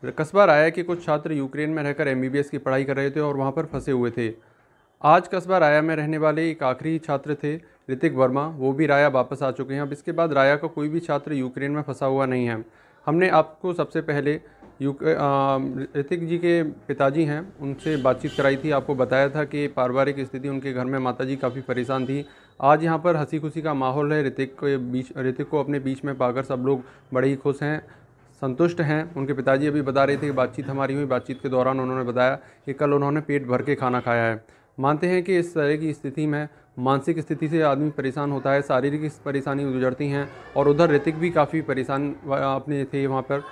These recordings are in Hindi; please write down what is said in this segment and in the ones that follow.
कस्बा राया के कुछ छात्र यूक्रेन में रहकर एमबीबीएस की पढ़ाई कर रहे थे और वहां पर फंसे हुए थे। आज कस्बा राया में रहने वाले एक आखिरी छात्र थे ऋतिक वर्मा, वो भी राया वापस आ चुके हैं। अब इसके बाद राया का कोई भी छात्र यूक्रेन में फंसा हुआ नहीं है। हमने आपको सबसे पहले ऋतिक जी के पिताजी हैं उनसे बातचीत कराई थी, आपको बताया था कि पारिवारिक स्थिति उनके घर में माताजी काफ़ी परेशान थी। आज यहाँ पर हंसी खुशी का माहौल है। ऋतिक को अपने बीच में पाकर सब लोग बड़े ही खुश हैं, संतुष्ट हैं। उनके पिताजी अभी बता रहे थे कि बातचीत हमारी हुई, बातचीत के दौरान उन्होंने बताया कि कल उन्होंने पेट भर के खाना खाया है। मानते हैं कि इस तरह की स्थिति में मानसिक स्थिति से आदमी परेशान होता है, शारीरिक परेशानी गुजरती हैं। और उधर ऋतिक भी काफ़ी परेशान अपने थे, वहाँ पर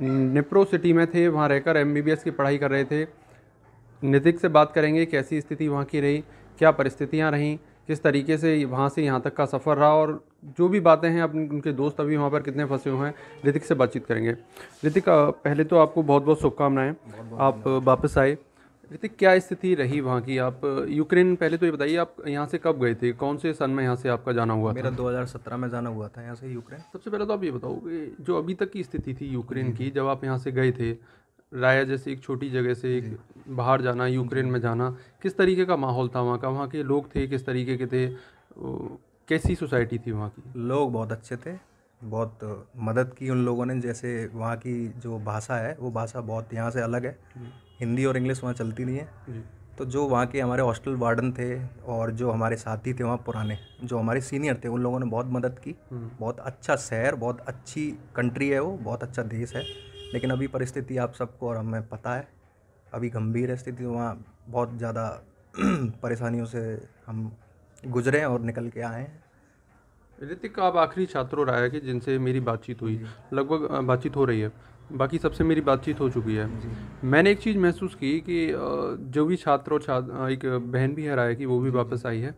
निप्रो सिटी में थे, वहाँ रहकर एमबीबीएस की पढ़ाई कर रहे थे। ऋतिक से बात करेंगे कैसी स्थिति वहाँ की रही, क्या परिस्थितियाँ रहीं, किस तरीके से वहाँ से यहाँ तक का सफ़र रहा, और जो भी बातें हैं अपने उनके दोस्त अभी वहाँ पर कितने फंसे हुए हैं, ऋतिक से बातचीत करेंगे। ऋतिक, पहले तो आपको बहुत बहुत शुभकामनाएं, आप वापस आए। ऋतिक, क्या स्थिति रही वहाँ की? आप यूक्रेन, पहले तो ये बताइए आप यहाँ से कब गए थे, कौन से सन में यहाँ से आपका जाना हुआ मेरा था? 2017 में जाना हुआ था यहाँ से यूक्रेन। सबसे पहले तो आप ये बताओगे जो अभी तक की स्थिति थी यूक्रेन की, जब आप यहाँ से गए थे, राया जैसे एक छोटी जगह से एक बाहर जाना, यूक्रेन में जाना, किस तरीके का माहौल था वहाँ का? वहाँ के लोग थे किस तरीके के थे? कैसी सोसाइटी थी वहाँ की? लोग बहुत अच्छे थे, बहुत मदद की उन लोगों ने। जैसे वहाँ की जो भाषा है वो भाषा बहुत यहाँ से अलग है, हिंदी और इंग्लिश वहाँ चलती नहीं है। जी। तो जो वहाँ के हमारे हॉस्टल वार्डन थे और जो हमारे साथी थे वहाँ पुराने, जो हमारे सीनियर थे, उन लोगों ने बहुत मदद की। बहुत अच्छा शहर, बहुत अच्छी कंट्री है वो, बहुत अच्छा देश है। लेकिन अभी परिस्थिति आप सबको और हमें पता है, अभी गंभीर है स्थिति वहाँ। बहुत ज़्यादा परेशानियों से हम गुजरे और निकल के आए हैं। ऋतिक, आप आखिरी छात्रों राया के जिनसे मेरी बातचीत हुई, लगभग बातचीत हो रही है, बाकी सबसे मेरी बातचीत हो चुकी है। मैंने एक चीज़ महसूस की कि जो भी छात्र और एक बहन भी है राया की, वो भी वापस आई है।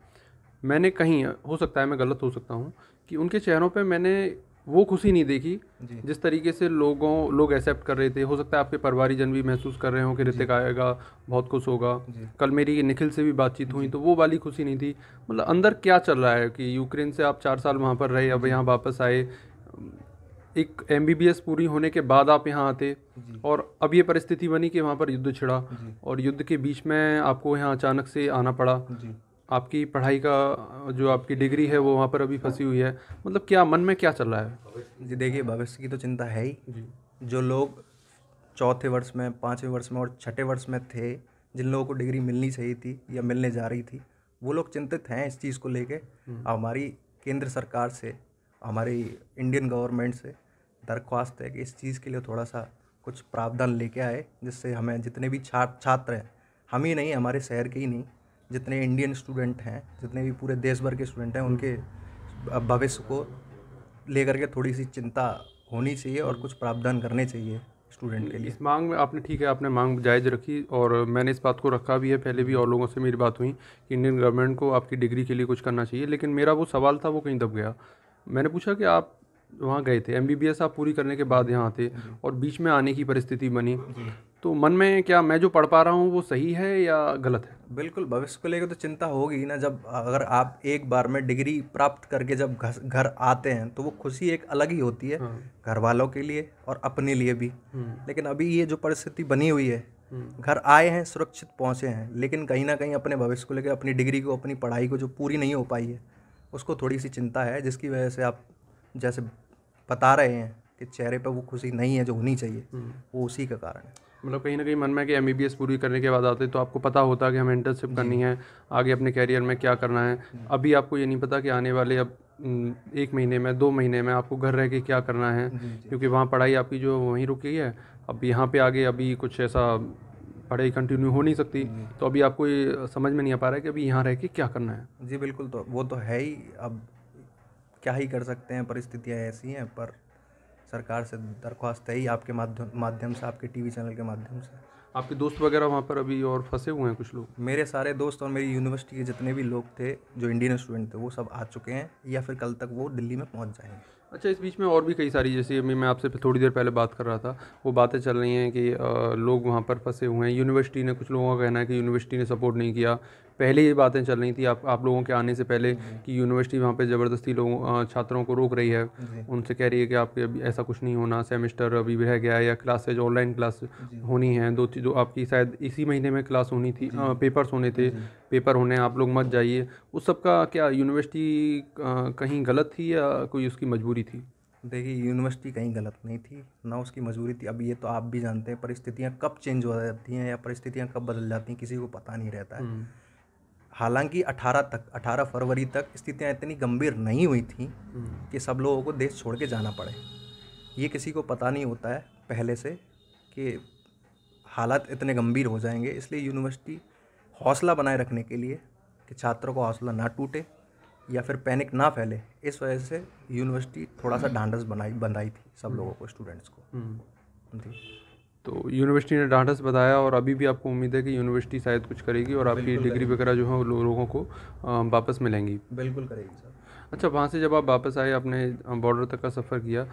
मैंने कहीं, हो सकता है मैं गलत हो सकता हूँ, कि उनके चेहरों पे मैंने वो खुशी नहीं देखी जिस तरीके से लोग एक्सेप्ट कर रहे थे। हो सकता है आपके परिवारीजन भी महसूस कर रहे हो कि ऋतिक आएगा, बहुत खुश होगा। कल मेरी निखिल से भी बातचीत हुई तो वो वाली खुशी नहीं थी। मतलब अंदर क्या चल रहा है कि यूक्रेन से आप 4 साल वहाँ पर रहे, अब यहाँ वापस आए, एक एमबीबीएस पूरी होने के बाद आप यहाँ आते, और अब ये परिस्थिति बनी कि वहाँ पर युद्ध छिड़ा, और युद्ध के बीच में आपको यहाँ अचानक से आना पड़ा। आपकी पढ़ाई का जो आपकी डिग्री है वो वहाँ पर अभी फंसी हुई है। मतलब क्या मन में क्या चल रहा है? जी देखिए, भविष्य की तो चिंता है ही। जो लोग चौथे वर्ष में, पाँचवें वर्ष में और छठे वर्ष में थे, जिन लोगों को डिग्री मिलनी चाहिए थी या मिलने जा रही थी, वो लोग चिंतित हैं इस चीज़ को लेके। हमारी केंद्र सरकार से, हमारी इंडियन गवर्नमेंट से दरख्वास्त है कि इस चीज़ के लिए थोड़ा सा कुछ प्रावधान लेके आए, जिससे हमें जितने भी छात्र हैं, हम ही नहीं, हमारे शहर के ही नहीं, जितने इंडियन स्टूडेंट हैं, जितने भी पूरे देश भर के स्टूडेंट हैं, उनके भविष्य को लेकर के थोड़ी सी चिंता होनी चाहिए और कुछ प्रावधान करने चाहिए स्टूडेंट के लिए। इस मांग में आपने, ठीक है, आपने मांग जायज़ रखी, और मैंने इस बात को रखा भी है। पहले भी और लोगों से मेरी बात हुई कि इंडियन गवर्नमेंट को आपकी डिग्री के लिए कुछ करना चाहिए। लेकिन मेरा वो सवाल था वो कहीं दब गया। मैंने पूछा कि आप वहाँ गए थे, एमबीबीएस आप पूरी करने के बाद यहाँ थे, और बीच में आने की परिस्थिति बनी, तो मन में क्या, मैं जो पढ़ पा रहा हूँ वो सही है या गलत है? बिल्कुल, भविष्य को लेकर तो चिंता होगी ना। जब अगर आप एक बार में डिग्री प्राप्त करके जब घर आते हैं तो वो खुशी एक अलग ही होती है, घर वालों के लिए और अपने लिए भी। लेकिन अभी ये जो परिस्थिति बनी हुई है, घर आए हैं, सुरक्षित पहुँचे हैं, लेकिन कहीं ना कहीं अपने भविष्य को लेकर, अपनी डिग्री को, अपनी पढ़ाई को जो पूरी नहीं हो पाई है, उसको थोड़ी सी चिंता है, जिसकी वजह से आप जैसे बता रहे हैं कि चेहरे पर वो खुशी नहीं है जो होनी चाहिए, वो उसी का कारण है। मतलब कहीं ना कहीं मन में कि एमबीबीएस पूरी करने के बाद आते तो आपको पता होता कि हमें इंटर्नशिप करनी है, आगे अपने कैरियर में क्या करना है। अभी आपको ये नहीं पता कि आने वाले अब 1 महीने में, 2 महीने में आपको घर रह के क्या करना है, क्योंकि वहाँ पढ़ाई आपकी जो वहीं रुक गई है। अब यहाँ पे आगे अभी कुछ ऐसा पढ़ाई कंटिन्यू हो नहीं सकती, तो अभी आपको ये समझ में नहीं आ पा रहा है कि अभी यहाँ रह के क्या करना है। जी बिल्कुल, तो वो तो है ही। अब क्या ही कर सकते हैं, परिस्थितियाँ ऐसी हैं। पर सरकार से दरख्वास्त है ही, आपके माध्यम से, आपके टीवी चैनल के माध्यम से। आपके दोस्त वगैरह वहाँ पर अभी और फंसे हुए हैं कुछ लोग? मेरे सारे दोस्त और मेरी यूनिवर्सिटी के जितने भी लोग थे जो इंडियन स्टूडेंट थे, वो सब आ चुके हैं, या फिर कल तक वो दिल्ली में पहुँच जाएंगे। अच्छा, इस बीच में और भी कई सारी, जैसे अभी मैं आपसे थोड़ी देर पहले बात कर रहा था, वो बातें चल रही हैं कि लोग वहाँ पर फंसे हुए हैं। यूनिवर्सिटी ने, कुछ लोगों का कहना है कि यूनिवर्सिटी ने सपोर्ट नहीं किया। पहले ये बातें चल रही थी आप लोगों के आने से पहले कि यूनिवर्सिटी वहाँ पे ज़बरदस्ती लोगों छात्रों को रोक रही है, उनसे कह रही है कि आपके अभी ऐसा कुछ नहीं होना, सेमेस्टर अभी रह गया है, या क्लासेज ऑनलाइन क्लास होनी है, दो आपकी शायद इसी महीने में क्लास होनी थी, पेपर्स होने थे, पेपर होने, आप लोग मत जाइए। उस सब का क्या यूनिवर्सिटी कहीं गलत थी या कोई उसकी मजबूरी थी? देखिए, यूनिवर्सिटी कहीं गलत नहीं थी, ना उसकी मजबूरी थी। अब ये तो आप भी जानते हैं, परिस्थितियाँ कब चेंज हो जाती हैं या परिस्थितियाँ कब बदल जाती हैं, किसी को पता नहीं रहता है। हालांकि 18 फरवरी तक स्थितियाँ इतनी गंभीर नहीं हुई थी कि सब लोगों को देश छोड़ के जाना पड़े। ये किसी को पता नहीं होता है पहले से कि हालात इतने गंभीर हो जाएंगे। इसलिए यूनिवर्सिटी हौसला बनाए रखने के लिए कि छात्रों का हौसला ना टूटे या फिर पैनिक ना फैले, इस वजह से यूनिवर्सिटी थोड़ा सा ढांढस बंधाई थी सब लोगों को, स्टूडेंट्स को। जी। तो यूनिवर्सिटी ने ढांढस बताया, और अभी भी आपको उम्मीद है कि यूनिवर्सिटी शायद कुछ करेगी और आपकी डिग्री वगैरह जो है वो लोगों को वापस मिलेंगी? बिल्कुल करेगी सर। अच्छा, वहाँ से जब आप वापस आए, आपने बॉर्डर तक का सफ़र किया,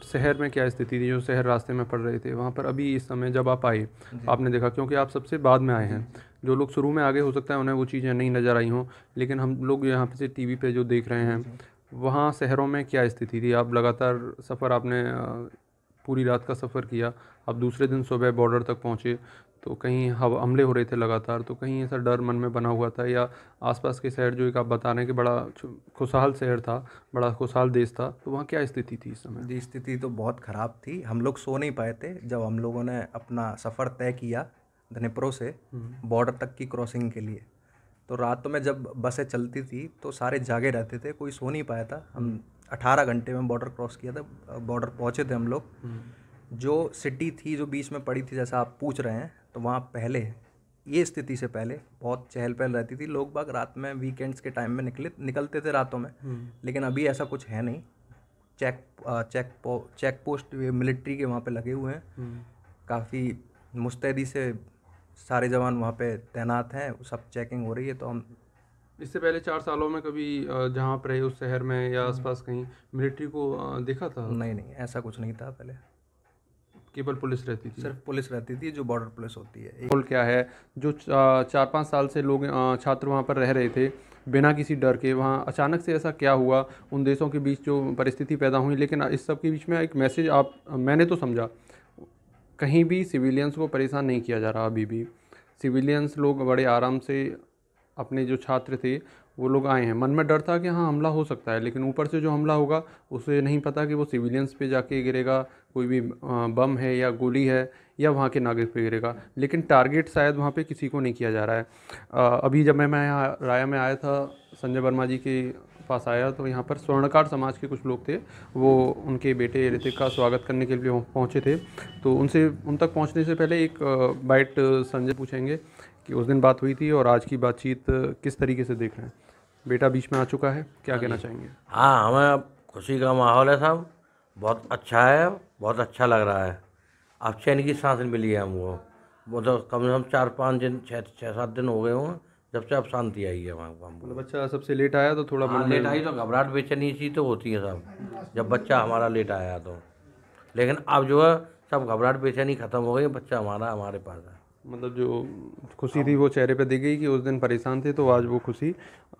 शहर में क्या स्थिति थी? जो शहर रास्ते में पड़ रहे थे वहाँ पर, अभी इस समय जब आप आए आपने देखा, क्योंकि आप सबसे बाद में आए हैं, जो लोग शुरू में आगे हो सकता है उन्हें वो चीज़ें नहीं नज़र आई हों, लेकिन हम लोग यहाँ पे से टीवी पे जो देख रहे हैं, वहाँ शहरों में क्या स्थिति थी? आप लगातार सफ़र, आपने पूरी रात का सफ़र किया, आप दूसरे दिन सुबह बॉर्डर तक पहुँचे, तो कहीं हमले हो रहे थे लगातार, तो कहीं ऐसा डर मन में बना हुआ था? या आसपास के शहर, जो एक आप बता रहे हैं कि बड़ा खुशहाल शहर था, बड़ा खुशहाल देश था, तो वहाँ क्या स्थिति थी इस समय? जी, स्थिति तो बहुत ख़राब थी। हम लोग सो नहीं पाए थे जब हम लोगों ने अपना सफ़र तय किया दनिप्रो से बॉर्डर तक की क्रॉसिंग के लिए। तो रात में जब बसें चलती थी तो सारे जागे रहते थे, कोई सो नहीं पाया था। हम 18 घंटे में बॉर्डर क्रॉस किया था, बॉर्डर पहुँचे थे हम लोग। जो सिटी थी जो बीच में पड़ी थी, जैसा आप पूछ रहे हैं, तो वहाँ पहले, ये स्थिति से पहले बहुत चहल पहल रहती थी। लोग बाग रात में वीकेंड्स के टाइम में निकलते थे रातों में, लेकिन अभी ऐसा कुछ है नहीं। चेक पोस्ट मिलिट्री के वहाँ पे लगे हुए हैं, काफ़ी मुस्तैदी से सारे जवान वहाँ पे तैनात हैं, सब चेकिंग हो रही है। तो हम इससे पहले 4 सालों में कभी जहाँ पर रहे उस शहर में या आसपास कहीं मिलिट्री को देखा था? नहीं, ऐसा कुछ नहीं था पहले। केवल पुलिस रहती थी? सिर्फ पुलिस रहती थी, जो बॉर्डर पुलिस होती है। माहौल क्या है? जो 4-5 साल से लोग, छात्र वहाँ पर रह रहे थे बिना किसी डर के, वहाँ अचानक से ऐसा क्या हुआ? उन देशों के बीच जो परिस्थिति पैदा हुई, लेकिन इस सब के बीच में एक मैसेज मैंने तो समझा, कहीं भी सिविलियंस को परेशान नहीं किया जा रहा। अभी भी सिविलियंस लोग बड़े आराम से, अपने जो छात्र थे वो लोग आए हैं। मन में डर था कि हाँ हमला हो सकता है, लेकिन ऊपर से जो हमला होगा उसे नहीं पता कि वो सिविलियंस पे जाके गिरेगा, कोई भी बम है या गोली है, या वहाँ के नागरिक पे गिरेगा। लेकिन टारगेट शायद वहाँ पे किसी को नहीं किया जा रहा है। अभी जब मैं यहाँ राया में आया था, संजय वर्मा जी के पास आया, तो यहाँ पर स्वर्णकार समाज के कुछ लोग थे, वो उनके बेटे ऋतिक का स्वागत करने के लिए पहुँचे थे। तो उन तक पहुँचने से पहले एक बाइट संजय पूछेंगे कि उस दिन बात हुई थी और आज की बातचीत किस तरीके से देख रहे हैं। बेटा बीच में आ चुका है, क्या कहना चाहेंगे? हाँ, हमें अब खुशी का माहौल है साहब, बहुत अच्छा है, बहुत अच्छा लग रहा है। अब चैन की सांस मिली है हमको। वो तो कम से कम 4-5 दिन, 6-7 दिन हो गए हों जब से अब शांति आई है वहाँ पर। मतलब बच्चा सबसे लेट आया तो थोड़ा मन लेट आई तो घबराहट बेचैनी सी तो होती है साहब, जब बच्चा हमारा लेट आया तो। लेकिन अब जो है सब घबराहट बेचैनी ख़त्म हो गई, बच्चा हमारा हमारे पास है। मतलब जो खुशी थी वो चेहरे पर दिख गई कि उस दिन परेशान थे, तो आज वो खुशी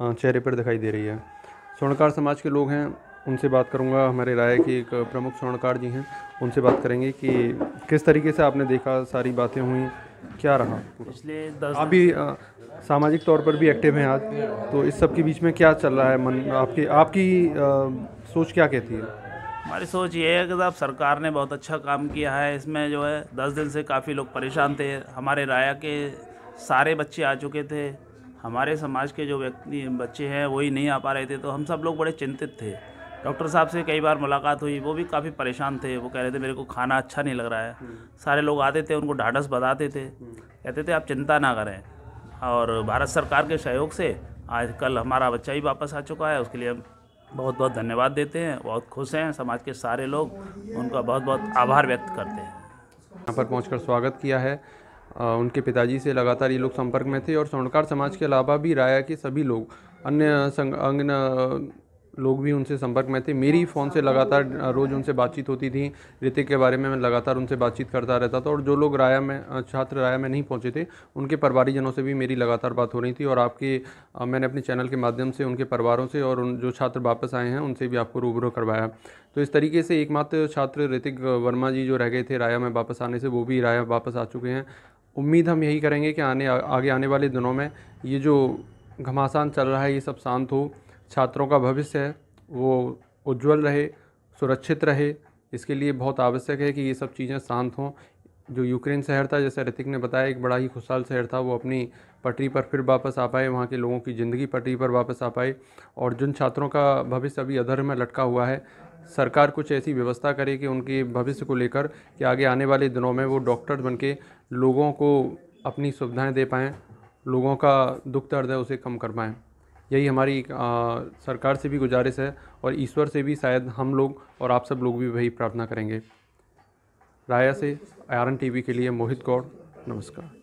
चेहरे पर दिखाई दे रही है। स्वर्णकार समाज के लोग हैं, उनसे बात करूंगा। हमारे राय के एक प्रमुख स्वर्णकार जी हैं, उनसे बात करेंगे कि किस तरीके से आपने देखा, सारी बातें हुई, क्या रहा? पिछले आप भी सामाजिक तौर पर भी एक्टिव हैं आज, तो इस सब के बीच में क्या चल रहा है? मन आपकी सोच क्या कहती है? हमारी सोच ये है कि साहब सरकार ने बहुत अच्छा काम किया है। इसमें जो है 10 दिन से काफ़ी लोग परेशान थे। हमारे राया के सारे बच्चे आ चुके थे, हमारे समाज के जो बच्चे हैं वही नहीं आ पा रहे थे, तो हम सब लोग बड़े चिंतित थे। डॉक्टर साहब से कई बार मुलाकात हुई, वो भी काफ़ी परेशान थे। वो कह रहे थे मेरे को खाना अच्छा नहीं लग रहा है। सारे लोग आते थे, उनको ढाढ़स बताते थे, कहते थे आप चिंता ना करें। और भारत सरकार के सहयोग से आज कल हमारा बच्चा ही वापस आ चुका है, उसके लिए हम बहुत बहुत धन्यवाद देते हैं। बहुत खुश हैं समाज के सारे लोग, उनका बहुत बहुत आभार व्यक्त करते हैं। यहाँ पर पहुंचकर स्वागत किया है। उनके पिताजी से लगातार ये लोग संपर्क में थे, और स्वर्णकार समाज के अलावा भी राया के सभी लोग, अन्य लोग भी उनसे संपर्क में थे। मेरी फ़ोन से लगातार रोज़ उनसे बातचीत होती थी। ऋतिक के बारे में मैं लगातार उनसे बातचीत करता रहता था। और जो लोग राया में छात्र राया में नहीं पहुंचे थे, उनके परिवारीजनों से भी मेरी लगातार बात हो रही थी। और मैंने अपने चैनल के माध्यम से उनके परिवारों से और उन जो छात्र वापस आए हैं उनसे भी आपको रूबरू करवाया। तो इस तरीके से एकमात्र छात्र ऋतिक वर्मा जी जो रह गए थे राया में वापस आने से, वो भी राया वापस आ चुके हैं। उम्मीद हम यही करेंगे कि आगे आने वाले दिनों में ये जो घमासान चल रहा है ये सब शांत हो, छात्रों का भविष्य है वो उज्जवल रहे, सुरक्षित रहे। इसके लिए बहुत आवश्यक है कि ये सब चीज़ें शांत हों। जो यूक्रेन शहर था, जैसे ऋतिक ने बताया, एक बड़ा ही खुशहाल शहर था, वो अपनी पटरी पर फिर वापस आ पाए, वहाँ के लोगों की ज़िंदगी पटरी पर वापस आ पाए। और जिन छात्रों का भविष्य अभी अधर में लटका हुआ है, सरकार कुछ ऐसी व्यवस्था करे कि उनके भविष्य को लेकर कि आगे आने वाले दिनों में वो डॉक्टर बनके लोगों को अपनी सुविधाएं दे पाएँ, लोगों का दुख दर्द है उसे कम कर पाएँ। यही हमारी सरकार से भी गुजारिश है और ईश्वर से भी शायद हम लोग और आप सब लोग भी वही प्रार्थना करेंगे। राया से आयरन टीवी के लिए मोहित गौड़, नमस्कार।